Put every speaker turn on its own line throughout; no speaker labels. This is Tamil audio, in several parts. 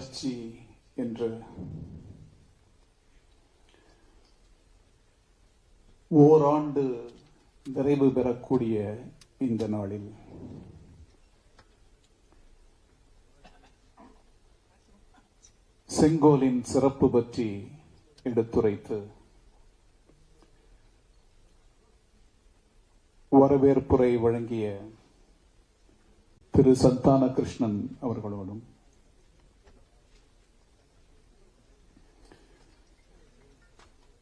வளர்ச்சி என்று ஓராண்டு நிறைவு பெறக்கூடிய இந்த நாளில் செங்கோலின் சிறப்பு பற்றி எடுத்துரைத்து வரவேற்புரை வழங்கிய திரு சந்தான கிருஷ்ணன் அவர்களோடும்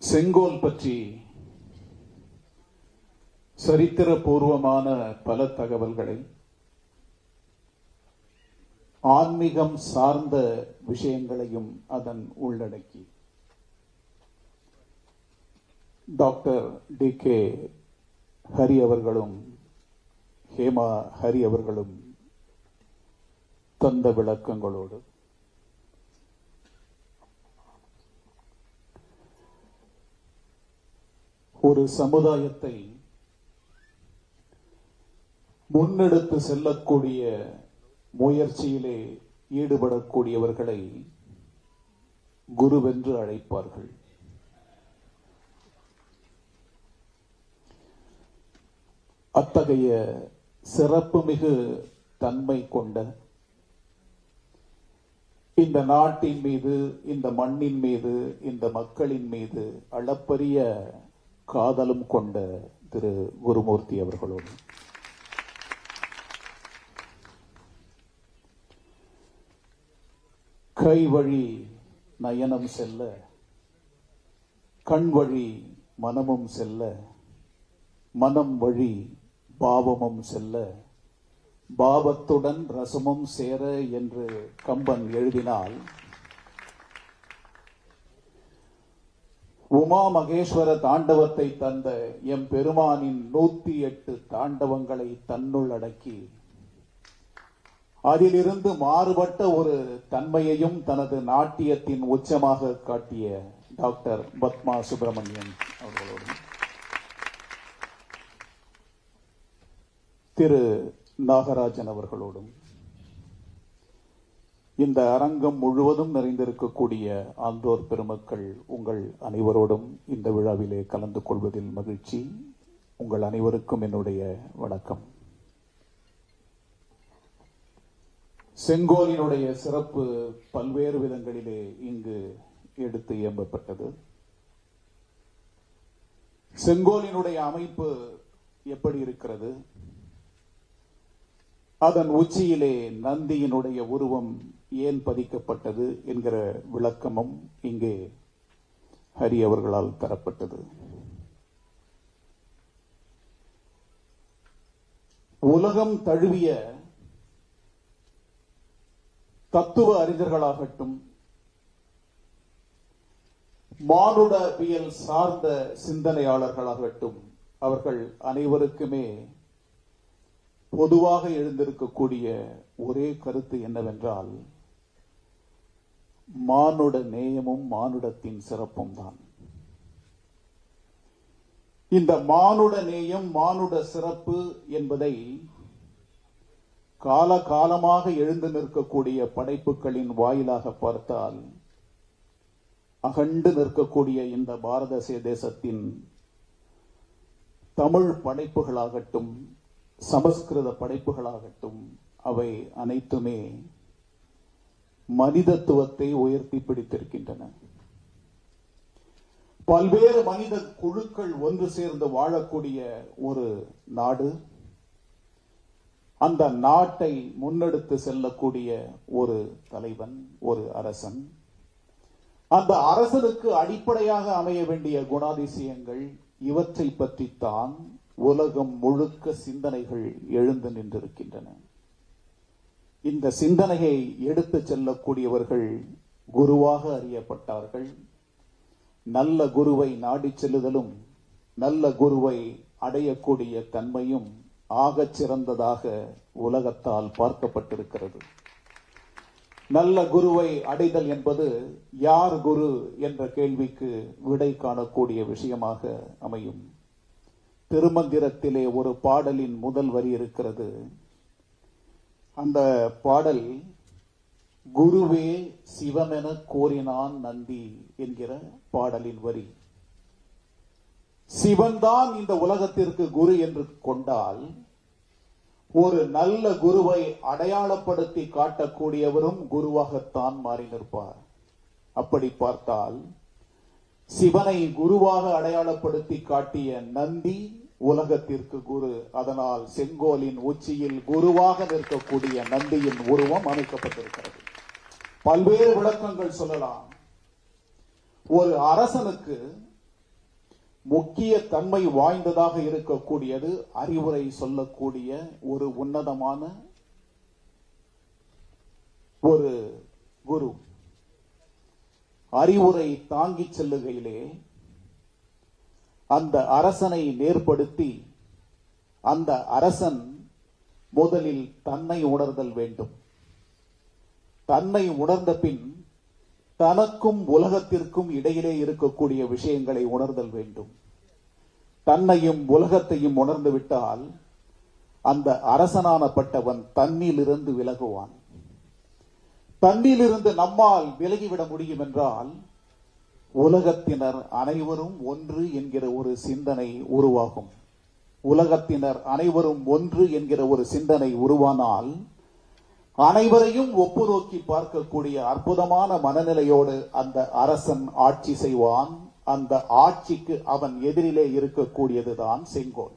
செங்கோல் பற்றி சரித்திரபூர்வமான பல தகவல்களை ஆன்மீகம் சார்ந்த விஷயங்களையும் அதன் உள்ளடக்கி டாக்டர் டி.கே. ஹரி அவர்களும் ஹேமா ஹரி அவர்களும் தந்த விளக்கங்களோடு ஒரு சமுதாயத்தை முன்னெடுத்து செல்லக்கூடிய முயற்சியிலே ஈடுபடக்கூடியவர்களை குருவென்று அழைப்பார்கள். அத்தகைய சிறப்புமிகு தன்மை கொண்ட இந்த நாட்டின் மீது, இந்த மண்ணின் மீது, இந்த மக்களின் மீது அளப்பரிய காதலும் கொண்ட திரு குருமூர்த்தி அவர்களோடு கை வழி நயனம் செல்ல, கண் வழி மனமும் செல்ல, மனம் வழி பாவமும் செல்ல, பாவத்துடன் ரசமும் சேர என்று கம்பன் எழுதினால், உமா மகேஸ்வர தாண்டவத்தை தந்த எம் பெருமானின் 108 தாண்டவங்களை தன்னுள் அடக்கி அதிலிருந்து மாறுபட்ட ஒரு தன்மையையும் தனது நாட்டியத்தின் உச்சமாக காட்டிய டாக்டர் பத்மா சுப்பிரமணியன் அவர்களோடும் திரு நாகராஜன் அவர்களோடும் இந்த அரங்கம் முழுவதும் நிறைந்திருக்கக்கூடிய ஆந்தோர் பெருமக்கள் உங்கள் அனைவரோடும் இந்த விழாவிலே கலந்து கொள்வதில் மகிழ்ச்சி. உங்கள் அனைவருக்கும் என்னுடைய வணக்கம். செங்கோலினுடைய சிறப்பு பல்வேறு விதங்களிலே இங்கு எடுத்து இயம்பப்பட்டது. செங்கோலினுடைய அமைப்பு எப்படி இருக்கிறது, அதன் உச்சியிலே நந்தியினுடைய உருவம் ஏன் பதிக்கப்பட்டது என்கிற விளக்கமும் இங்கே ஹரி அவர்களால் தரப்பட்டது. உலகம் தழுவிய தத்துவ அறிஞர்களாகட்டும், மானுடவியல் சார்ந்த சிந்தனையாளர்களாகட்டும், அவர்கள் அனைவருக்குமே பொதுவாக எழுந்திருக்கக்கூடிய ஒரே கருத்து என்னவென்றால், மானுட நேயமும் மானுடத்தின் சிறப்பும் தான். இந்த மானுட நேயம், மானுட சிறப்பு என்பதை காலகாலமாக எழுந்து நிற்கக்கூடிய படைப்புகளின் வாயிலாக பார்த்தால், அகண்டு நிற்கக்கூடிய இந்த பாரத தேசத்தின் தமிழ் படைப்புகளாகட்டும், சமஸ்கிருத படைப்புகளாகட்டும், அவை அனைத்துமே மனிதத்துவத்தை உயர்த்தி பிடித்திருக்கின்றன. பல்வேறு மனித குழுக்கள் ஒன்று சேர்ந்து வாழக்கூடிய ஒரு நாடு, அந்த நாட்டை முன்னெடுத்து செல்லக்கூடிய ஒரு தலைவன், ஒரு அரசன், அந்த அரசனுக்கு அடிப்படையாக அமைய வேண்டிய குணாதிசயங்கள், இவற்றை பற்றித்தான் உலகம் முழுக்க சிந்தனைகள் எழுந்து நின்றிருக்கின்றன. இந்த சிந்தனையை எடுத்துச் செல்லக்கூடியவர்கள் குருவாக அறியப்பட்டார்கள். நல்ல குருவை நாடிச் செல்லுதலும், நல்ல குருவை அடையக்கூடிய தன்மையும் ஆகச் சிறந்ததாக உலகத்தால் பார்க்கப்பட்டிருக்கிறது. நல்ல குருவை அடைதல் என்பது யார் குரு என்ற கேள்விக்கு விடை காணக்கூடிய விஷயமாக அமையும். திருமந்திரத்திலே ஒரு பாடலின் முதல் வரி இருக்கிறது. அந்த பாடல் குருவே சிவமென கோரினான் நந்தி என்கிற பாடலின் வரி. சிவன்தான் இந்த உலகத்திற்கு குரு என்று கொண்டால் ஒரு நல்ல குருவை அடையாளப்படுத்தி காட்டக்கூடியவரும் குருவாகத்தான் மாறி நிற்பார். அப்படி பார்த்தால் சிவனை குருவாக அடையாளப்படுத்தி காட்டிய நந்தி உலகத்திற்கு குரு. அதனால் செங்கோலின் உச்சியில் குருவாக நிற்கக்கூடிய நந்தியின் உருவம் அமைக்கப்பட்டிருக்கிறது. பல்வேறு விளக்கங்கள் சொல்லலாம். ஒரு அரசனுக்கு முக்கிய தன்மை வாய்ந்ததாக இருக்கக்கூடியது அறிவுரை சொல்லக்கூடிய ஒரு உன்னதமான ஒரு குரு. அறிவுரை தாங்கி செல்லுகையிலே அந்த அரசனை நேர்படுத்தி அந்த அரசன் முதலில் தன்னை உணர்தல் வேண்டும். தன்னை உணர்ந்த பின் தனக்கும் உலகத்திற்கும் இடையிலே இருக்கக்கூடிய விஷயங்களை உணர்தல் வேண்டும். தன்னையும் உலகத்தையும் உணர்ந்து விட்டால் அந்த அரசனானப்பட்டவன் தன்னிலிருந்து விலகுவான். தன்னிலிருந்து நம்மால் விலகிவிட முடியும் என்றால் உலகத்தினர் அனைவரும் ஒன்று என்கிற ஒரு சிந்தனை உருவாகும். உலகத்தினர் அனைவரும் ஒன்று என்கிற ஒரு சிந்தனை உருவானால் அனைவரையும் ஒப்பு நோக்கி பார்க்கக்கூடிய அற்புதமான மனநிலையோடு அந்த அரசன் ஆட்சி செய்வான். அந்த ஆட்சிக்கு அவன் எதிரிலே இருக்கக்கூடியதுதான் செங்கோல்.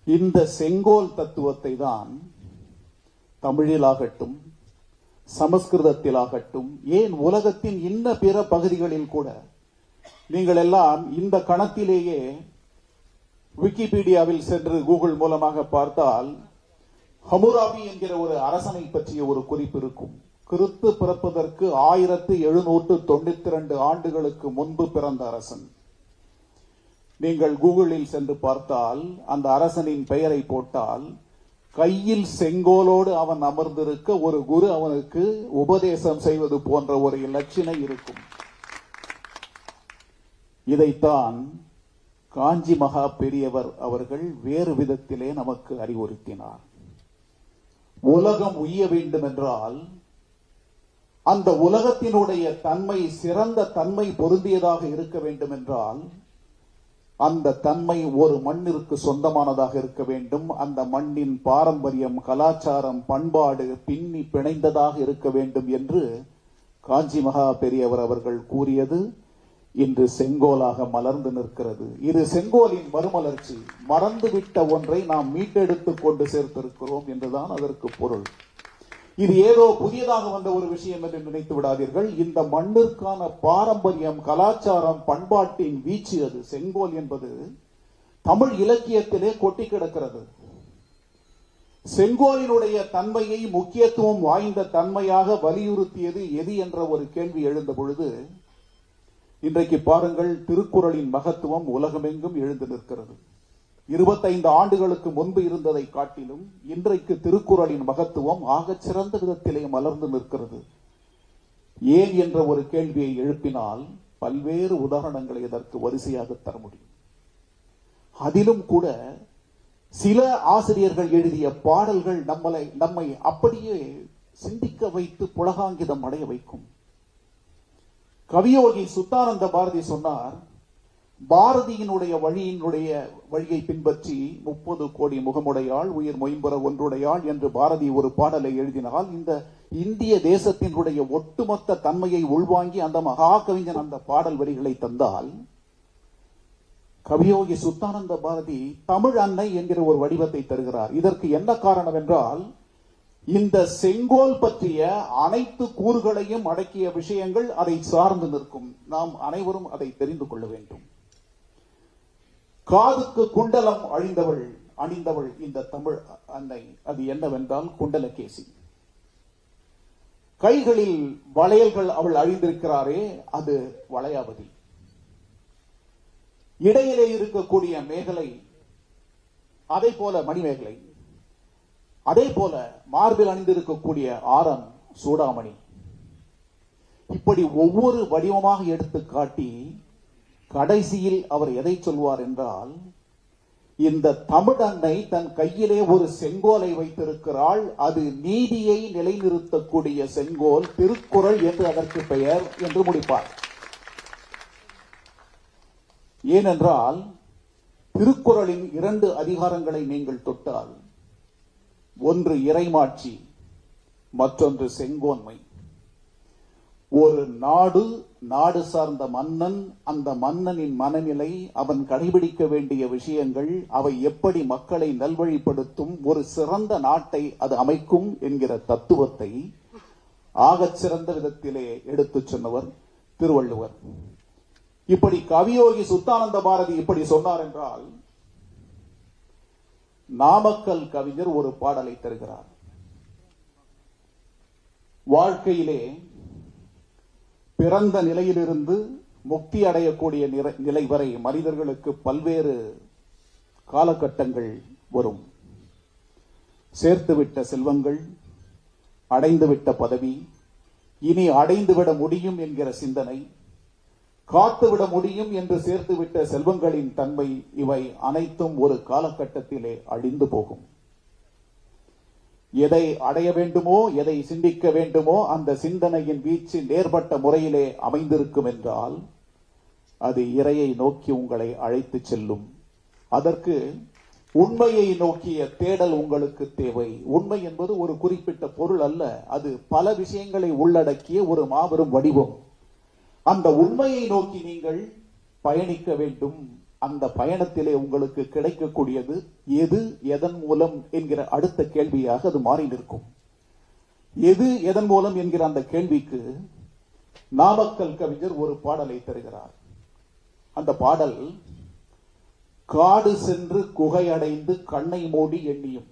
இந்த செங்கோல் தத்துவத்தை தான் தமிழிலாகட்டும் சமஸ்கிருதத்திலாகட்டும் ஏன் உலகத்தின் இன்ன பிற பகுதிகளில் கூட நீங்கள் எல்லாம் இந்த கணத்திலேயே விக்கிபீடியாவில் சென்று கூகுள் மூலமாக பார்த்தால் ஹமுராபி என்கிற ஒரு அரசனை பற்றிய ஒரு குறிப்பு இருக்கும். கிறிஸ்து பிறப்பதற்கு 1792 ஆண்டுகளுக்கு முன்பு பிறந்த அரசன். நீங்கள் கூகுளில் சென்று பார்த்தால் அந்த அரசனின் பெயரை போட்டால் கையில் செங்கோலோடு அவன் அமர்ந்திருக்க ஒரு குரு அவனுக்கு உபதேசம் செய்வது போன்ற ஒரு இலட்சணை இருக்கும். இதைத்தான் காஞ்சி மகா பெரியவர் அவர்கள் வேறு விதத்திலே நமக்கு அறிவுறுத்தினார். உலகம் உய்ய வேண்டும் என்றால் அந்த உலகத்தினுடைய தன்மை சிறந்த தன்மை பொருந்தியதாக இருக்க வேண்டும் என்றால் அந்த தன்மை ஒரு மண்ணிற்கு சொந்தமானதாக இருக்க வேண்டும். அந்த மண்ணின் பாரம்பரியம், கலாச்சாரம், பண்பாடு பின்னி பிணைந்ததாக இருக்க வேண்டும் என்று காஞ்சி மகா பெரியவர் அவர்கள் கூறியது இன்று செங்கோலாக மலர்ந்து நிற்கிறது. இது செங்கோலின் மறுமலர்ச்சி. மறந்துவிட்ட ஒன்றை நாம் மீட்டெடுத்துக் கொண்டு சேர்த்திருக்கிறோம் என்றுதான் அதற்கு பொருள். இது ஏதோ புதியதாக வந்த ஒரு விஷயம் என்று நினைத்து விடாதீர்கள். இந்த மண்ணிற்கான பாரம்பரியம், கலாச்சாரம், பண்பாட்டின் வீச்சு அது. செங்கோல் என்பது தமிழ் இலக்கியத்திலே கொட்டி கிடக்கிறது. செங்கோலினுடைய தன்மையை முக்கியத்துவம் வாய்ந்த தன்மையாக வலியுறுத்தியது எது என்ற ஒரு கேள்வி எழுந்த பொழுது இன்றைக்கு பாருங்கள், திருக்குறளின் மகத்துவம் உலகமெங்கும் எழுந்து நிற்கிறது. 25 ஆண்டுகளுக்கு முன்பு இருந்ததை காட்டிலும் இன்றைக்கு திருக்குறளின் மகத்துவம் ஆகச் சிறந்த விதத்திலே மலர்ந்து நிற்கிறது. ஏன் என்ற ஒரு கேள்வியை எழுப்பினால் பல்வேறு உதாரணங்களை இதற்கு வரிசையாக தர முடியும். அதிலும் கூட சில ஆசிரியர்கள் எழுதிய பாடல்கள் நம்மை அப்படியே சிந்திக்க வைத்து புலகாங்கிதம் அடைய வைக்கும். கவியோகி சுத்தானந்த பாரதி சொன்னார், பாரதியினுடைய வழியை பின்பற்றி 30 கோடி முகமுடையாள் உயிர் மொயம்புற ஒன்றுடையாள் என்று பாரதி ஒரு பாடலை எழுதினால் இந்த இந்திய தேசத்தினுடைய ஒட்டுமொத்த தன்மையை உள்வாங்கி அந்த மகா கவிஞன் அந்த பாடல் வரிகளை தந்தால் கவியோகி சுத்தானந்த பாரதி தமிழ் அன்னை என்கிற ஒரு வடிவத்தை தருகிறார். இதற்கு என்ன காரணம் என்றால் இந்த செங்கோல் பற்றிய அனைத்து கூறுகளையும் அடக்கிய விஷயங்கள் அதை சார்ந்து நிற்கும். நாம் அனைவரும் அதை தெரிந்து கொள்ள வேண்டும். காதுக்கு குண்டலம் அணிந்தவள் இந்த தமிழ் அன்னை. அது என்னவென்றால் குண்டலகேசி. கைகளில் வளையல்கள் அவள் அழிந்திருக்கிறாரே, அது வளையாபதி. இடையிலே இருக்கக்கூடிய மேகலை, அதே போல மணிமேகலை, அதே போல மார்பில் அணிந்திருக்கக்கூடிய ஆரம் சூடாமணி. இப்படி ஒவ்வொரு வடிவமாக எடுத்து காட்டி கடைசியில் அவர் எதை சொல்வார் என்றால், இந்த தமிழ் அன்னை தன் கையிலே ஒரு செங்கோலை வைத்திருக்கிறாள். அது நீதியை நிலைநிறுத்தக்கூடிய செங்கோல், திருக்குறள் என்று அதற்கு பெயர் என்று முடிப்பார். ஏனென்றால் திருக்குறளின் 2 அதிகாரங்களை நீங்கள் தொட்டால், ஒன்று இறைமாட்சி, மற்றொன்று செங்கோன்மை. ஒரு நாடு சார்ந்த மன்னன், அந்த மன்னனின் மனநிலை, அவன் கடைபிடிக்க வேண்டிய விஷயங்கள், அவை எப்படி மக்களை நல்வழிப்படுத்தும், ஒரு சிறந்த நாட்டை அது அமைக்கும் என்கிற தத்துவத்தை ஆகச் சிறந்த விதத்திலே எடுத்துச் சொன்னவர் திருவள்ளுவர். இப்படி கவியோகி சுத்தானந்த பாரதி இப்படி சொன்னார் என்றால், நாமக்கல் கவிஞர் ஒரு பாடலை தருகிறார். வாழ்க்கையிலே பிறந்த நிலையிலிருந்து முக்தி அடையக்கூடிய நிலை வரை மனிதர்களுக்கு பல்வேறு காலகட்டங்கள் வரும். சேர்த்துவிட்ட செல்வங்கள், அடைந்துவிட்ட பதவி, இனி அடைந்துவிட முடியும் என்கிற சிந்தனை, காத்துவிட முடியும் என்று சேர்த்துவிட்ட செல்வங்களின் தன்மை, இவை அனைத்தும் ஒரு காலகட்டத்திலே அழிந்து போகும். எதை அடைய வேண்டுமோ, எதை சிந்திக்க வேண்டுமோ, அந்த சிந்தனையின் வீச்சு நேர்பட்ட முறையிலே அமைந்திருக்கும் என்றால் அது இறையை நோக்கி உங்களை அழைத்து செல்லும். அதற்கு உண்மையை நோக்கிய தேடல் உங்களுக்கு தேவை. உண்மை என்பது ஒரு குறிப்பிட்ட பொருள் அல்ல, அது பல விஷயங்களை உள்ளடக்கிய ஒரு மாபெரும் வடிவம். அந்த உண்மையை நோக்கி நீங்கள் பயணிக்க வேண்டும். அந்த பயணத்திலே உங்களுக்கு கிடைக்கக்கூடியது எது, எதன் மூலம் என்கிற அடுத்த கேள்வியாக அது மாறி நிற்கும். எது எதன் மூலம் என்கிற அந்த கேள்விக்கு நாமக்கல் கவிஞர் ஒரு பாடலை தருகிறார். அந்த பாடல், காடு சென்று குகையடைந்து கண்ணை மூடி எண்ணியும்.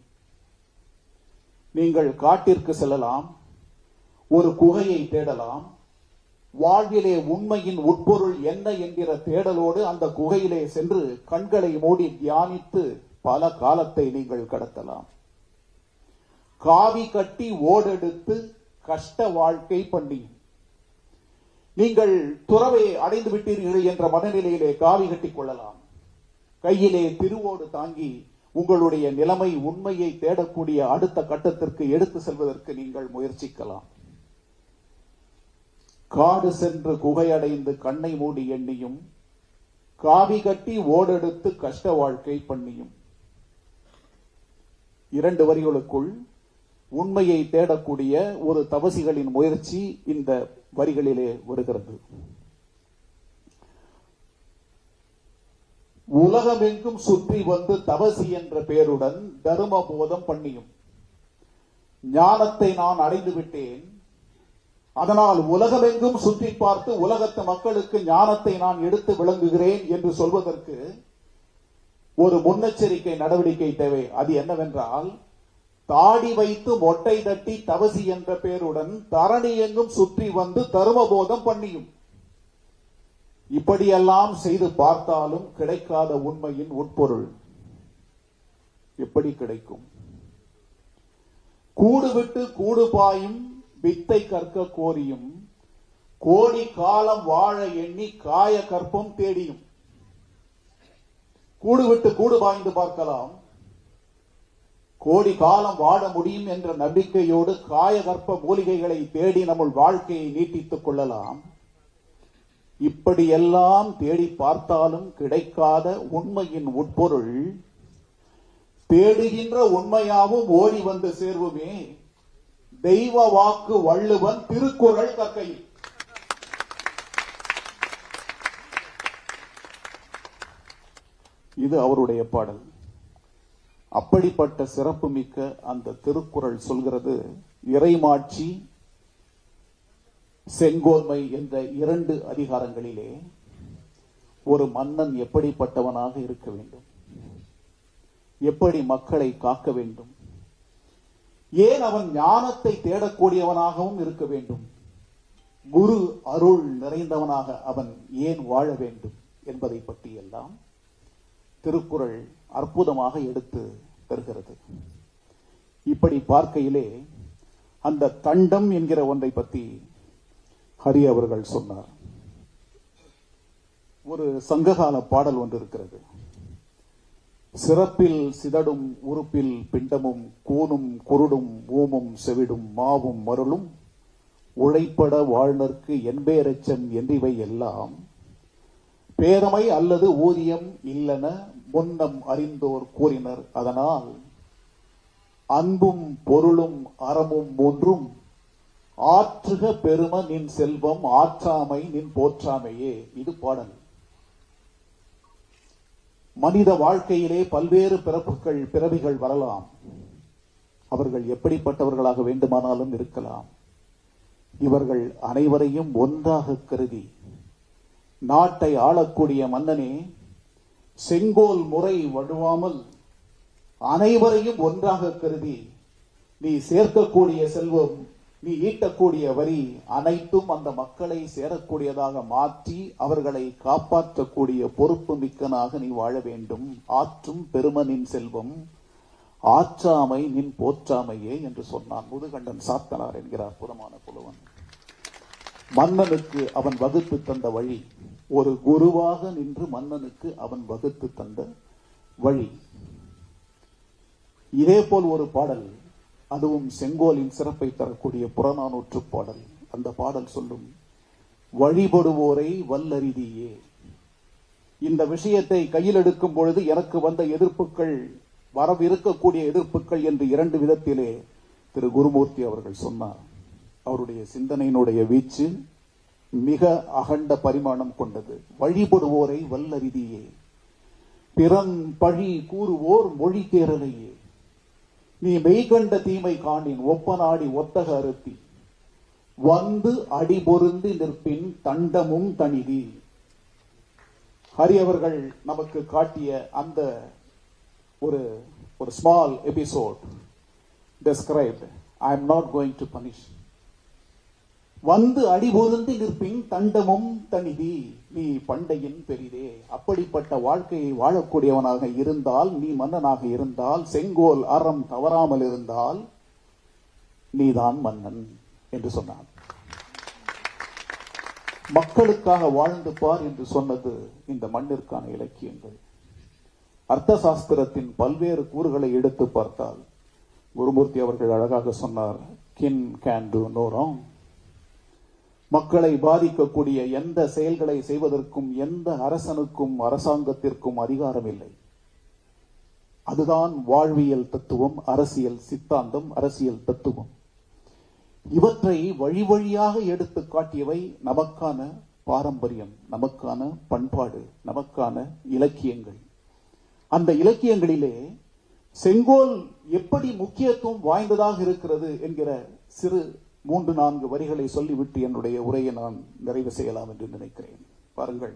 நீங்கள் காட்டிற்கு செல்லலாம், ஒரு குகையை தேடலாம், வாழ்விலே உண்மையின் உட்பொருள் என்ன என்கிற தேடலோடு அந்த குகையிலே சென்று கண்களை மூடி தியானித்து பல காலத்தை நீங்கள் கடத்தலாம். காவி கட்டி ஓடெடுத்து கஷ்ட வாழ்க்கை பண்ணி, நீங்கள் துறவை அடைந்து விட்டீர்கள் என்ற மனநிலையிலே காவி கட்டிக் கொள்ளலாம். கையிலே திருவோடு தாங்கி உங்களுடைய நிலைமை, உண்மையை தேடக்கூடிய அடுத்த கட்டத்திற்கு எடுத்து செல்வதற்கு நீங்கள் முயற்சிக்கலாம். காடு சென்று குகையடைந்து கண்ணை மூடி எண்ணியும், காவி கட்டி ஓடெடுத்து கஷ்ட வாழ்க்கை பண்ணியும். 2 வரிகளுக்குள் உண்மையை தேடக்கூடிய ஒரு தவசிகளின் முயற்சி இந்த வரிகளிலே வருகிறது. உலகமெங்கும் சுற்றி வந்து தவசி என்ற பெயருடன் தர்ம போதம் பண்ணியும். ஞானத்தை நான் அடைந்து விட்டேன், அதனால் உலகமெங்கும் சுற்றி பார்த்து உலகத்து மக்களுக்கு ஞானத்தை நான் எடுத்து விளங்குகிறேன் என்று சொல்வதற்கு ஒரு முன்னெச்சரிக்கை நடவடிக்கை தேவை. அது என்னவென்றால், தாடி வைத்து மொட்டை தட்டி தவசி என்ற பெயருடன் தரணி எங்கும் சுற்றி வந்து தர்மபோதம் பண்ணியும். இப்படியெல்லாம் செய்து பார்த்தாலும் கிடைக்காத உண்மையின் உட்பொருள் எப்படி கிடைக்கும்? கூடு விட்டு கூடு பாயும் வித்தை கற்க கோரியும், கோடி காலம் வாழ எண்ணி காய கற்பம் தேடியும். கூடு விட்டு கூடு பாய்ந்து பார்க்கலாம், கோடி காலம் வாழ முடியும் என்ற நம்பிக்கையோடு காய கற்ப மூலிகைகளை தேடி நம்முள் வாழ்க்கையை நீட்டித்துக் கொள்ளலாம். இப்படியெல்லாம் தேடி பார்த்தாலும் கிடைக்காத உண்மையின் உட்பொருள், தேடுகின்ற உண்மையாவும் ஓடி வந்து சேர்வுமே தெய்வ வாக்கு வள்ளுவன் திருக்குறள் கற்கையில். இது அவருடைய பாடல். அப்படிப்பட்ட சிறப்பு மிக்க அந்த திருக்குறள் சொல்கிறது, இறைமாட்சி, செங்கோன்மை என்ற 2 அதிகாரங்களிலே ஒரு மன்னன் எப்படிப்பட்டவனாக இருக்க வேண்டும், எப்படி மக்களை காக்க வேண்டும், ஏன் அவன் ஞானத்தை தேடக்கூடியவனாகவும் இருக்க வேண்டும், குரு அருள் நிறைந்தவனாக அவன் ஏன் வாழ வேண்டும் என்பதை பற்றி எல்லாம் திருக்குறள் அற்புதமாக எடுத்து தருகிறது. இப்படி பார்க்கையிலே அந்த தண்டம் என்கிற ஒன்றை பற்றி ஹரி அவர்கள் சொன்னார். ஒரு சங்ககால பாடல் ஒன்று இருக்கிறது. சிறப்பில் சிதடும் உறுப்பில் பிண்டமும் கூனும் குருடும் ஊமும் செவிடும் மாவும் மருளும் உழைப்பட வாழ்நர்க்கு என்பேரச்சம் என்றிவை எல்லாம் பேதமை அல்லது ஊதியம் இல்லென முன்னம் அறிந்தோர் கூறினர். அதனால் அன்பும் பொருளும் அறமும் ஒன்றும் ஆற்றுக பெரும நின் செல்வம் ஆற்றாமை நின் போற்றாமையே. இது பாடல். மனித வாழ்க்கையிலே பல்வேறு பிறவிகள் வரலாம். அவர்கள் எப்படிப்பட்டவர்களாக வேண்டுமானாலும் இருக்கலாம். இவர்கள் அனைவரையும் ஒன்றாக கருதி நாட்டை ஆளக்கூடிய மன்னனே, செங்கோல் முறை வழுவாமல் அனைவரையும் ஒன்றாக கருதி நீ சேர்க்கக்கூடிய செல்வம், நீ ஈட்டக்கூடிய வரி அனைத்தும் அந்த மக்களை சேரக்கூடியதாக மாற்றி அவர்களை காப்பாற்றக்கூடிய பொறுப்பு மிக்கனாக நீ வாழ வேண்டும். ஆற்றும் பெருமனின் செல்வம் ஆற்றாமை நின் போற்றாமையே என்று சொன்னான் முதுகண்டன் சாத்தனார் என்கிற அற்புதமான புலவன். மன்னனுக்கு அவன் வகுத்து தந்த வழி, ஒரு குருவாக நின்று மன்னனுக்கு அவன் வகுத்து தந்த வழி. இதேபோல் ஒரு பாடல், அதுவும் செங்கோலின் சிறப்பை தரக்கூடிய புறநானூற்று பாடல். அந்த பாடல் சொல்லும், வழிபடுவோரை வல்லறிதியே. இந்த விஷயத்தை கையில் எடுக்கும் பொழுது எனக்கு வந்த எதிர்ப்புகள், வரவிருக்கக்கூடிய எதிர்ப்புகள் என்று இரண்டு விதத்திலே திரு குருமூர்த்தி அவர்கள் சொன்னார். அவருடைய சிந்தனையினுடைய வீச்சு மிக அகண்ட பரிமாணம் கொண்டது. வழிபடுவோரை வல்லறிதியே, பிறன் பழி கூறுவோர் மொழி தேரலையே, நீ மெய்கண்ட தீமை காணின் ஒப்பநாடி ஒத்தக அறுத்தி வந்து அடிபொருந்தி நிற்பின் தண்டமும் தனிதி. ஹரி அவர்கள் நமக்கு காட்டிய அந்த ஒரு small episode described, I am not going to punish. வந்து அடிபொருந்தி நிற்பின் தண்டமும் தனிதி, நீ பண்டையின் பெரிதே. அப்படிப்பட்ட வாழ்க்கையை வாழக்கூடியவனாக இருந்தால், நீ மன்னனாக இருந்தால், செங்கோல் அறம் தவறாமல் இருந்தால் நீதான் மன்னன் என்று சொன்னான். மக்களுக்காக வாழ்ந்து பார் என்று சொன்னது இந்த மண்ணிற்கான இலக்கியங்கள். அர்த்த சாஸ்திரத்தின் பல்வேறு கூறுகளை எடுத்து பார்த்தால் குருமூர்த்தி அவர்கள் அழகாக சொன்னார், கின் கேன் டு நோ ராங். மக்களை பாதிக்கக்கூடிய எந்த செயல்களை செய்வதற்கும் எந்த அரசனுக்கும் அரசாங்கத்திற்கும் அதிகாரம் இல்லை. அதுதான் வாழ்வியல் தத்துவம், அரசியல் சித்தாந்தம், அரசியல் தத்துவம். இவற்றை வழி வழியாக எடுத்து காட்டியவை நமக்கான பாரம்பரியம், நமக்கான பண்பாடு, நமக்கான இலக்கியங்கள். அந்த இலக்கியங்களிலே செங்கோல் எப்படி முக்கியத்துவம் வாய்ந்ததாக இருக்கிறது என்கிற சிறு 3-4 வரிகளை சொல்லிவிட்டு என்னுடைய உரையை நான் நிறைவு செய்யலாம் என்று நினைக்கிறேன். பாருங்கள்,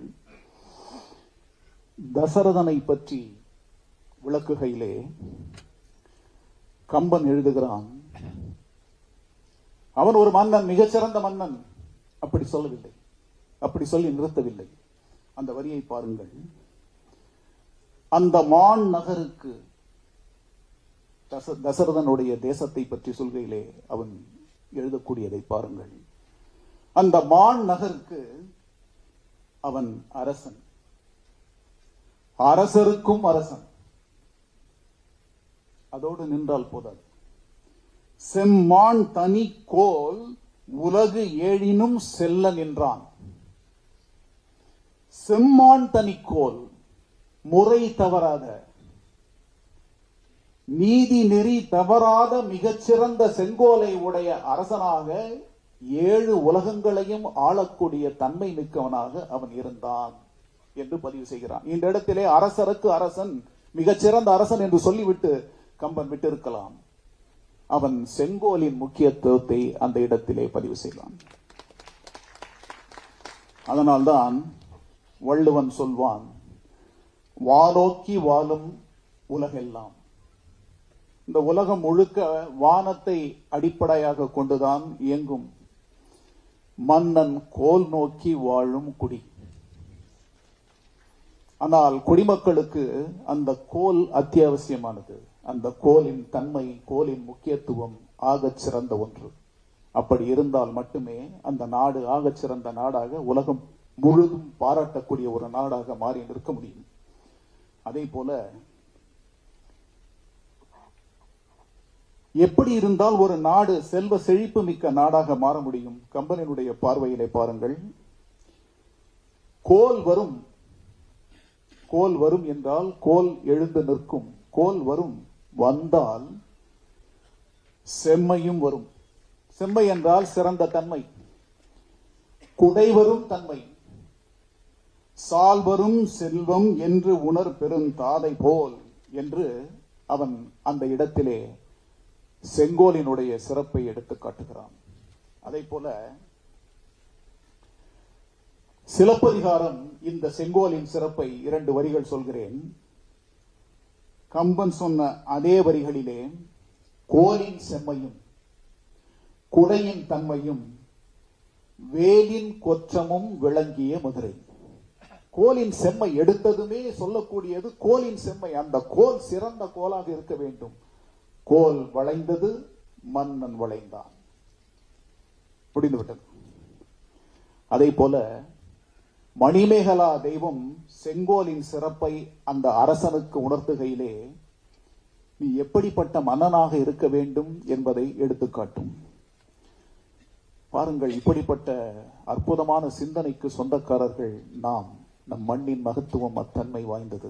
தசரதனை பற்றி விளக்குகையிலே கம்பன் எழுதுகிறான், அவன் ஒரு மன்னன், மிகச்சிறந்த மன்னன். அப்படி சொல்லவில்லை, அப்படி சொல்லி நிறுத்தவில்லை. அந்த வரியை பாருங்கள். அந்த மான் நகருக்கு, தசரதனுடைய தேசத்தை பற்றி சொல்கையிலே அவன் எழுதக்கூடியதை பாருங்கள். அந்த மான் நகருக்கு அவன் அரசன், அரசருக்கும் அரசன். அதோடு நின்றால் போதாது. செம்மான் தனி கோல் உலகு ஏழினும் செல்ல நின்றான். செம்மான் தனிக்கோல், முறை தவறாத, நீதி நெறி தவறாத மிகச்சிறந்த செங்கோலை உடைய அரசனாக 7 உலகங்களையும் ஆளக்கூடிய தன்மை மிக்கவனாக அவன் இருந்தான் என்று பதிவு செய்கிறான். இந்த இடத்திலே அரசருக்கு அரசன், மிகச்சிறந்த அரசன் என்று சொல்லிவிட்டு கம்பன் விட்டிருக்கலாம். அவன் செங்கோலின் முக்கியத்துவத்தை அந்த இடத்திலே பதிவு செய்தான். அதனால்தான் வள்ளுவன் சொல்வான், வானோக்கி வாழும் உலகெல்லாம். இந்த உலகம் முழுக்க வானத்தை அடிப்படையாக கொண்டுதான் இயங்கும். மன்னன் கோல் நோக்கி வாழும் குடி. ஆனால் குடிமக்களுக்கு அந்த கோல் அத்தியாவசியமானது. அந்த கோலின் தன்மை, கோலின் முக்கியத்துவம் ஆகச் சிறந்த ஒன்று. அப்படி இருந்தால் மட்டுமே அந்த நாடு ஆகச் சிறந்த நாடாக, உலகம் முழுதும் பாராட்டக்கூடிய ஒரு நாடாக மாறி நிற்க முடியும். அதே போல எப்படி இருந்தால் ஒரு நாடு செல்வ செழிப்பு மிக்க நாடாக மாற முடியும்? கம்பனினுடைய பார்வையிலே பாருங்கள். கோல் வரும், கோல் வரும் என்றால் கோல் எழுந்து நிற்கும். கோல் வரும், வந்தால் செம்மையும் வரும். செம்மை என்றால் சிறந்த தன்மை. குடை வரும் தன்மை. சால்வரும் செல்வம் என்று உணர் பெருந்தாதை போல் என்று அவன் அந்த இடத்திலே செங்கோலினுடைய சிறப்பை எடுத்து காட்டுகிறான். அதை போல சிலப்பதிகாரம் இந்த செங்கோலின் சிறப்பை 2 வரிகள் சொல்கிறேன். கம்பன் சொன்ன அதே வரிகளிலே கோலின் செம்மையும் குடையின் தன்மையும் வேலின் கொற்றமும் விளங்கிய மதுரை. கோலின் செம்மை எடுத்ததுமே சொல்லக்கூடியது கோலின் செம்மை. அந்த கோல் சிறந்த கோலாக இருக்க வேண்டும். கோல் வளைந்தது, மன்னன் வளைந்தான், முடிந்துவிட்டது. அதை போல மணிமேகலா தெய்வம் செங்கோலின் சிறப்பை அந்த அரசனுக்கு உணர்த்துகையிலே நீ எப்படிப்பட்ட மன்னனாக இருக்க வேண்டும் என்பதை எடுத்துக்காட்டும். பாருங்கள், இப்படிப்பட்ட அற்புதமான சிந்தனைக்கு சொந்தக்காரர்கள் நாம். நம் மண்ணின் மகத்துவம் அத்தன்மை வாய்ந்தது.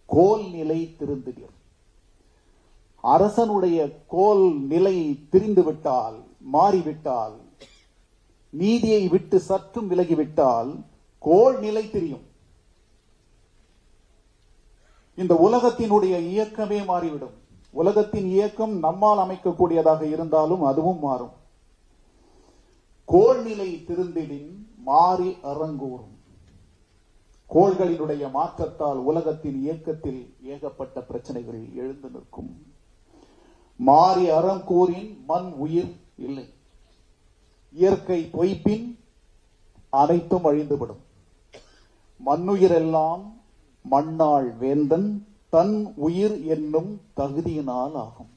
கோல் நிலை திருந்தினர். அரசனுடைய கோல் நிலை திரிந்துவிட்டால், மாறிவிட்டால், நீதியை விட்டு சற்றும் விலகிவிட்டால் கோல் நிலை தெரியும். இந்த உலகத்தினுடைய இயக்கமே மாறிவிடும். உலகத்தின் இயக்கம் நம்மால் அமைக்கக்கூடியதாக இருந்தாலும் அதுவும் மாறும். கோல் நிலை திருந்திடின் மாறி அரங்கூறும். கோள்களினுடைய மாற்றத்தால் உலகத்தின் இயக்கத்தில் ஏகப்பட்ட பிரச்சனைகள் எழுந்து நிற்கும். மாறி அறங்கூறின் மண் உயிர் இல்லை. இயற்கை பொய்ப்பின் அனைத்தும் அழிந்துவிடும். மண்ணுயிரெல்லாம் மண்ணாள் வேந்தன் தன் உயிர் என்னும் தகுதியினால் ஆகும்.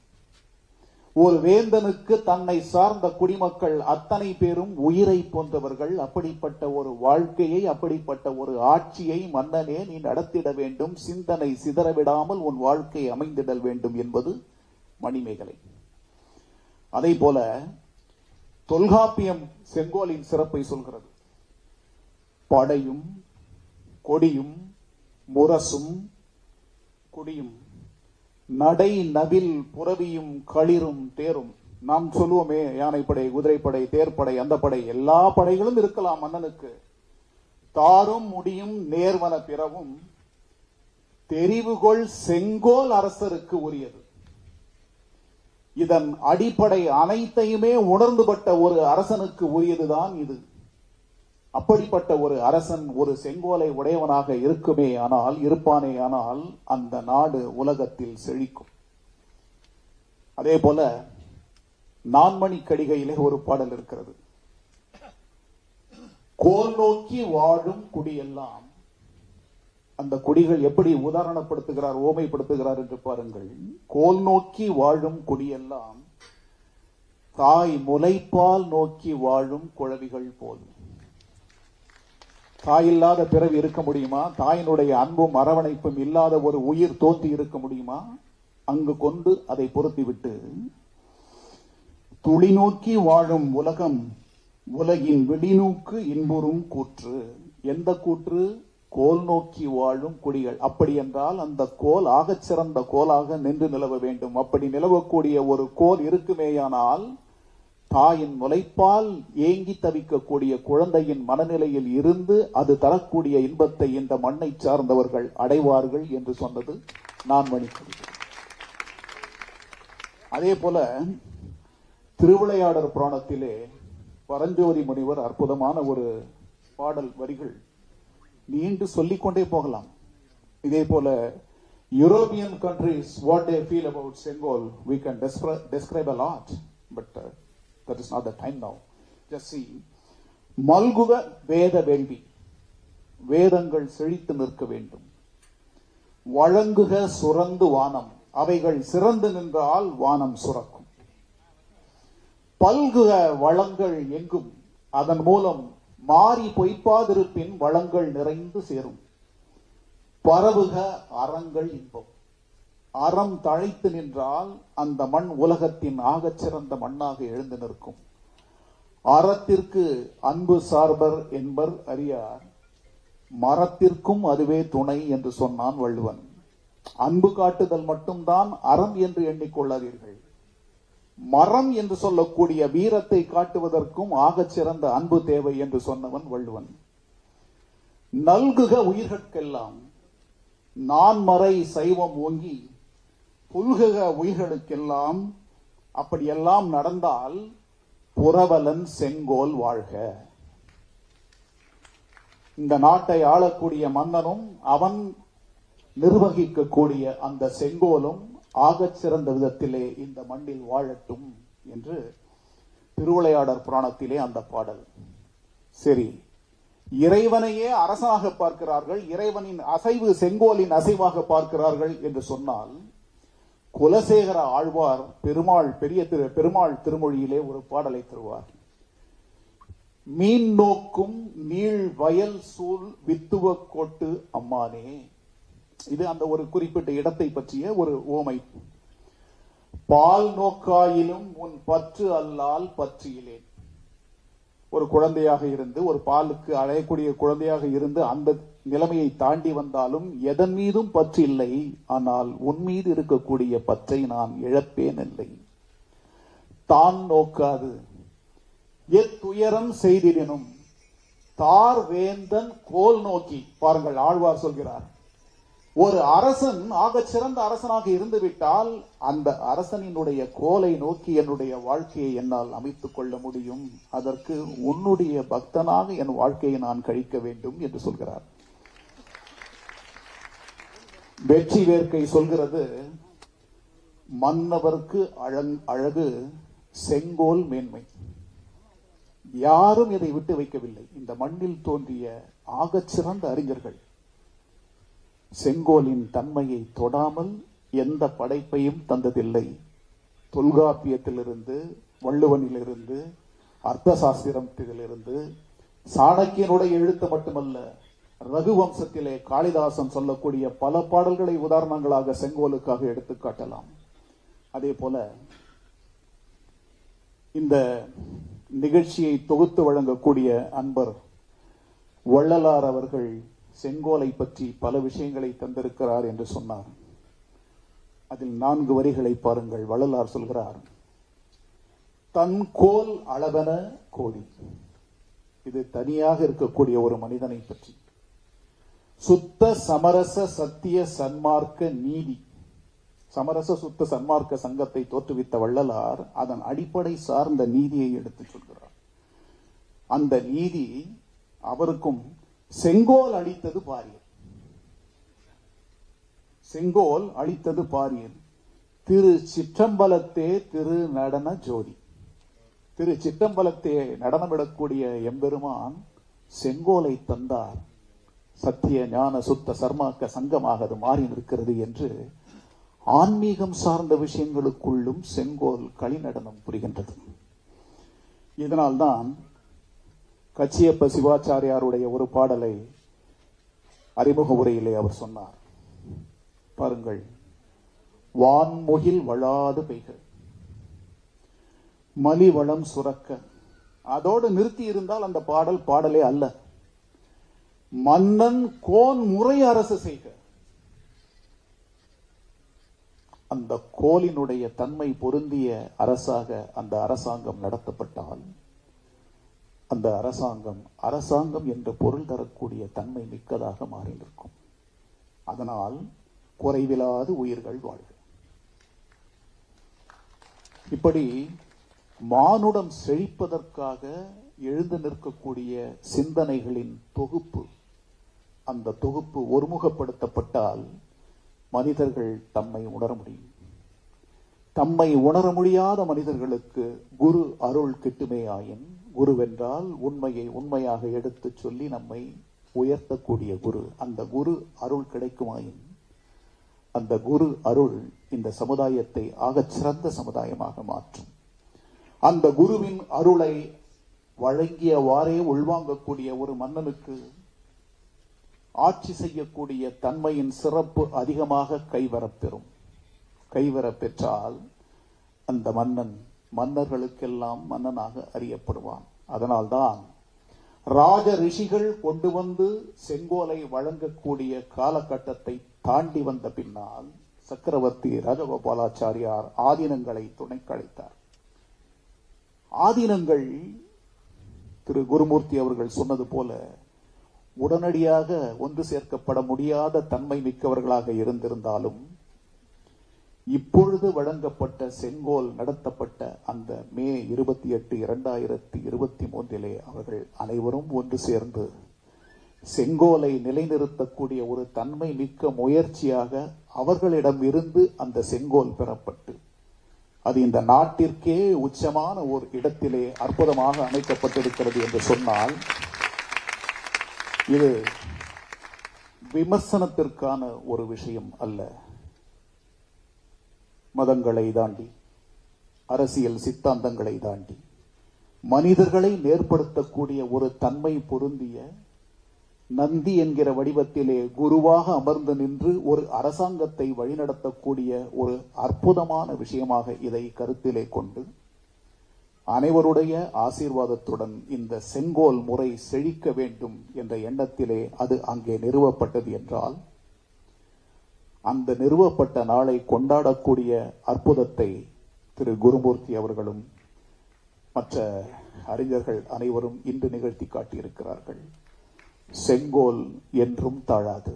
ஒரு வேந்தனுக்கு தன்னை சார்ந்த குடிமக்கள் அத்தனை பேரும் உயிரை போன்றவர்கள். அப்படிப்பட்ட ஒரு வாழ்க்கையை, அப்படிப்பட்ட ஒரு ஆட்சியை மன்னனே நீ நடத்திட வேண்டும். சிந்தனை சிதறவிடாமல் உன் வாழ்க்கை அமைந்திடல் வேண்டும் என்பது மணிமேகலை. அதை போல தொல்காப்பியம் செங்கோலின் சிறப்பை சொல்கிறது. படையும் கொடியும் முரசும் குடியும் நடை நவில் புறவியும் களிரும் தேரும். நாம் சொல்லுவோமே, யானைப்படை, குதிரைப்படை, தேர்ப்படை, அந்த படை, எல்லா படைகளும் இருக்கலாம் மன்னனுக்கு. தாரும் முடியும் நேர்வன பிறவும் தெரிவுகொள் செங்கோல் அரசருக்கு உரியது. இதன் அடிப்படை அனைத்தையுமே உணர்ந்துபட்ட ஒரு அரசனுக்கு உரியதுதான் இது. அப்படிப்பட்ட ஒரு அரசன் ஒரு செங்கோலை உடையவனாக இருக்குமே ஆனால், இருப்பானே ஆனால், அந்த நாடு உலகத்தில் செழிக்கும். அதே போல நான்மணி கடிகையிலே ஒரு பாடல் இருக்கிறது. கோல் நோக்கி வாழும் குடியெல்லாம். அந்த குடிகள் எப்படி உதாரணப்படுத்துகிறார், ஓமைப்படுத்துகிறார் என்று பாருங்கள். கோல் நோக்கி வாழும் குடியெல்லாம் தாய் முலைப்பால் நோக்கி வாழும் குழவிகள் போல். தாயில்லாத பிறவி இருக்க முடியுமா? தாயினுடைய அன்பும் அரவணைப்பும் இல்லாத ஒரு உயிர் தோன்றி இருக்க முடியுமா? அங்கு கொண்டு அதை பொருத்திவிட்டு துளி நோக்கி வாழும் உலகம் உலகின் வெளிநோக்கு இன்புறும் கூற்று. எந்த கூற்று? கோல் நோக்கி வாழும் குடிகள். அப்படி என்றால் அந்த கோல் ஆகச் சிறந்த கோலாக நின்று நிலவ வேண்டும். அப்படி நிலவக்கூடிய ஒரு கோல் இருக்குமேயானால் தாயின் முலைப்பால் ஏங்கி தவிக்கக்கூடிய குழந்தையின் மனநிலையில் இருந்து அது தரக்கூடிய இன்பத்தை இந்த மண்ணை சார்ந்தவர்கள் அடைவார்கள் என்று சொன்னது நான்மணி கடிகை. அதே போல திருவிளையாடற் புராணத்திலே பரஞ்சோதி முனிவர் அற்புதமான ஒரு பாடல் வரிகள் நீண்டு சொல்லிக்கொண்டே போகலாம். இதே போல European countries what they feel about Sengol we can describe a lot, but that is not the time now. Just see. மல்குவ வேத வேள்வி. வேதங்கள் செழித்து நிற்க வேண்டும். வழங்குக சுரந்து வானம். அவைகள் சிறந்து நின்றால் வானம் சுரக்கும். பல்குக வளங்கள் எங்கும். அதன் மூலம் மாறி பொய்ப்பாதிருப்பின் வளங்கள் நிறைந்து சேரும். பரவுக அறங்கள் இன்பம். அறம் தழைத்து நின்றால் அந்த மண் உலகத்தின் ஆகச்சிறந்த மண்ணாக எழுந்து நிற்கும். அறத்திற்கு அன்பு சார்பர் என்பர் அறியார், மரத்திற்கும் அதுவே துணை என்று சொன்னான் வள்ளுவன். அன்பு காட்டுதல் மட்டும்தான் அறம் என்று எண்ணிக்கொள்ளாதீர்கள். மரம் என்று சொல்லக்கூடிய வீரத்தை காட்டுவதற்கும் ஆகச்சிறந்த அன்பு தேவை என்று சொன்னவன் வள்ளுவன். நல்குக உயிர்கட்கெல்லாம் நான்மறை சைவம் ஓங்கி புல்குக உயிர்களுக்கெல்லாம், அப்படியெல்லாம் நடந்தால் புரவலன் செங்கோல் வாழ்க. இந்த நாட்டை ஆளக்கூடிய மன்னனும் அவன் நிர்வகிக்கக்கூடிய அந்த செங்கோலும் ஆகச் சிறந்த விதத்திலே இந்த மண்ணில் வாழட்டும் என்று திருவிளையாடற் புராணத்திலே அந்த பாடல். சரி, இறைவனையே அரசனாக பார்க்கிறார்கள், இறைவனின் அசைவு செங்கோலின் அசைவாக பார்க்கிறார்கள் என்று சொன்னால், குலசேகர ஆழ்வார் பெருமாள் திருமொழியிலே ஒரு பாடலை தருவார். மீன் நோக்கும் நீள் வயல் சூழ் வித்துவ கோட்டு அம்மானே. இது அந்த ஒரு குறிப்பிட்ட இடத்தை பற்றிய ஒரு ஓமை. பால் நோக்காயிலும் உன் பற்று அல்லால் பற்றியிலேன். ஒரு குழந்தையாக இருந்து, ஒரு பாலுக்கு அழையக்கூடிய குழந்தையாக இருந்து அந்த நிலைமையை தாண்டி வந்தாலும் எதன் மீதும் பற்று இல்லை, ஆனால் உன் மீது இருக்கக்கூடிய பற்றை நான் இழப்பேன் இல்லை. தான் நோக்காது எத்துயரம் செய்திடனும் தார் வேந்தன் கோல் நோக்கி. பாருங்கள், ஆழ்வார் சொல்கிறார், ஒரு அரசன் ஆகச் சிறந்த அரசனாக இருந்துவிட்டால் அந்த அரசனினுடைய கோலை நோக்கி என்னுடைய வாழ்க்கையை என்னால் அமைத்துக் கொள்ள முடியும். அதற்கு உன்னுடைய பக்தனாக என் வாழ்க்கையை நான் கழிக்க வேண்டும் என்று சொல்கிறார். வெற்றி வேர்க்கை சொல்கிறது, மன்னவர்க்கு அழகு செங்கோல் மேன்மை. யாரும் இதை விட்டு வைக்கவில்லை. இந்த மண்ணில் தோன்றிய ஆகச் சிறந்த அறிஞர்கள் செங்கோலின் தன்மையை தொடாமல் எந்த படைப்பையும் தந்ததில்லை. தொல்காப்பியத்திலிருந்து, வள்ளுவனிலிருந்து, அர்த்த சாஸ்திரத்திலிருந்து, சாணக்கியனுடைய எழுத்து மட்டுமல்ல, ரகுவம்சத்திலே காளிதாசன் சொல்லக்கூடிய பல பாடல்களை உதாரணங்களாக செங்கோலுக்காக எடுத்து காட்டலாம். அதே போல இந்த நிகழ்ச்சியை தொகுத்து வழங்கக்கூடிய அன்பர் வள்ளலார் அவர்கள் செங்கோலை பற்றி பல விஷயங்களை தந்திருக்கிறார் என்று சொன்னார். அதில் 4 வரிகளை பாருங்கள். வள்ளலார் சொல்கிறார், தன் கோல் அளவன கோடி. இது தனியாக இருக்கக்கூடிய ஒரு மனிதனை பற்றி. சுத்த சமரச சத்திய சன்மார்க்க நீதி. சமரச சுத்த சன்மார்க்க சங்கத்தை தோற்றுவித்த வள்ளலார் அதன் அடிப்படை சார்ந்த நீதியை எடுத்துச் சொல்கிறார். அந்த நீதி அவருக்கும் செங்கோல் அளித்தது பாரியல். செங்கோல் அளித்தது பாரியல். திரு சிற்றம்பலத்தே திரு நடன ஜோதி. திரு சிற்றம்பலத்தே நடனமிடக்கூடிய எம்பெருமான் செங்கோலை தந்தார். சத்திய ஞான சுத்த சர்மாக்க சங்கமாக அது மாறி நிற்கிறது என்று ஆன்மீகம் சார்ந்த விஷயங்களுக்குள்ளும் செங்கோல் களிநடனம் புரிகின்றது. இதனால்தான் கச்சியப்ப சிவாச்சாரியாருடைய ஒரு பாடலை அறிமுக உரையிலே அவர் சொன்னார். பாருங்கள், வான்முகில் வளாது பெய்க, மலிவளம் சுரக்க. அதோடு நிறுத்தி இருந்தால் அந்த பாடல் பாடலே அல்ல. மன்னன் கோன் முறை அரசு செய்க. அந்த கோலினுடைய தன்மை பொருந்திய அரசாக அந்த அரசாங்கம் நடத்தப்பட்டால் அந்த அரசாங்கம் என்ற பொருள் தரக்கூடிய தன்மை மிக்கதாக மாறி நிற்கும். அதனால் குறைவில்லாது உயிர்கள் வாழ்க. இப்படி மானுடம் செழிப்பதற்காக எழுந்து நிற்கக்கூடிய சிந்தனைகளின் தொகுப்பு, அந்த தொகுப்பு ஒருமுகப்படுத்தப்பட்டால் மனிதர்கள் தம்மை உணர முடியும். தம்மை உணர முடியாத மனிதர்களுக்கு குரு அருள் கிட்டுமே ஆயின், குருவென்றால் உண்மையை உண்மையாக எடுத்து சொல்லி நம்மை உயர்த்தக்கூடிய குரு. அந்த குரு அருள் கிடைக்குமாயின் அந்த குரு அருள் இந்த சமுதாயத்தை ஆகச் சிறந்த சமுதாயமாக மாற்றும். அந்த குருவின் அருளை வழங்கியவாறே உள்வாங்கக்கூடிய ஒரு மன்னனுக்கு ஆட்சி செய்யக்கூடிய தன்மையின் சிறப்பு அதிகமாக கைவரப்பெறும். கைவர பெற்றால் அந்த மன்னன் மன்னர்களுக்கெல்லாம் மன்னனாக அறியப்படுவான். அதனால்தான் ராஜ ரிஷிகள் கொண்டு வந்து செங்கோலை வழங்கக்கூடிய காலகட்டத்தை தாண்டி வந்த பின்னால் சக்கரவர்த்தி ராஜகோபாலாச்சாரியார் ஆதீனங்களை துணைக்கழைத்தார். ஆதீனங்கள் திரு குருமூர்த்தி அவர்கள் சொன்னது போல உடனடியாக ஒன்று சேர்க்கப்பட முடியாத தன்மை மிக்கவர்களாக இருந்திருந்தாலும் இப்பொழுது வழங்கப்பட்ட செங்கோல் நடத்தப்பட்ட அந்த மே 28, 2023 அவர்கள் அனைவரும் ஒன்று சேர்ந்து செங்கோலை நிலைநிறுத்தக்கூடிய ஒரு தன்மை மிக்க முயற்சியாக அவர்களிடம் இருந்து அந்த செங்கோல் பெறப்பட்டு அது இந்த நாட்டிற்கே உச்சமான ஒரு இடத்திலே அற்புதமாக அமைக்கப்பட்டிருக்கிறது என்று சொன்னால் இது விமர்சனத்திற்கான ஒரு விஷயம் அல்ல. மதங்களை தாண்டி, அரசியல் சித்தாந்தங்களை தாண்டி மனிதர்களை நேர்படுத்தக்கூடிய ஒரு தன்மை பொருந்திய நந்தி என்கிற வடிவத்திலே குருவாக அமர்ந்து நின்று ஒரு அரசாங்கத்தை வழிநடத்தக்கூடிய ஒரு அற்புதமான விஷயமாக இதை கருத்திலே கொண்டு அனைவருடைய ஆசீர்வாதத்துடன் இந்த செங்கோல் முறை செழிக்க வேண்டும் என்ற எண்ணத்திலே அது அங்கே நிறுவப்பட்டது என்றால் அந்த நிறுவப்பட்ட நாளை கொண்டாடக்கூடிய அற்புதத்தை திரு குருமூர்த்தி அவர்களும் மற்ற அறிஞர்கள் அனைவரும் இன்று நிகழ்த்தி காட்டியிருக்கிறார்கள். செங்கோல் என்றும் தாழாது.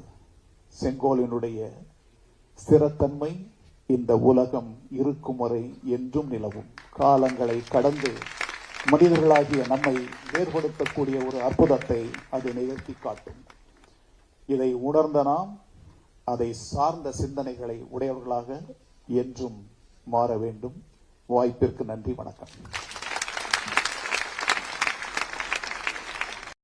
செங்கோலினுடைய ஸ்திரத்தன்மை இந்த உலகம் இருக்கும் வரை என்றும் நிலவும். காலங்களை கடந்து மனிதர்களாகிய நம்மை வேறுபடுத்தக்கூடிய ஒரு அற்புதத்தை அது நிகழ்த்தி காட்டும். இதை உணர்ந்த நாம் அதை சார்ந்த சிந்தனைகளை உடையவர்களாக என்றும் மாற வேண்டும். வாய்ப்பிற்கு நன்றி. வணக்கம்.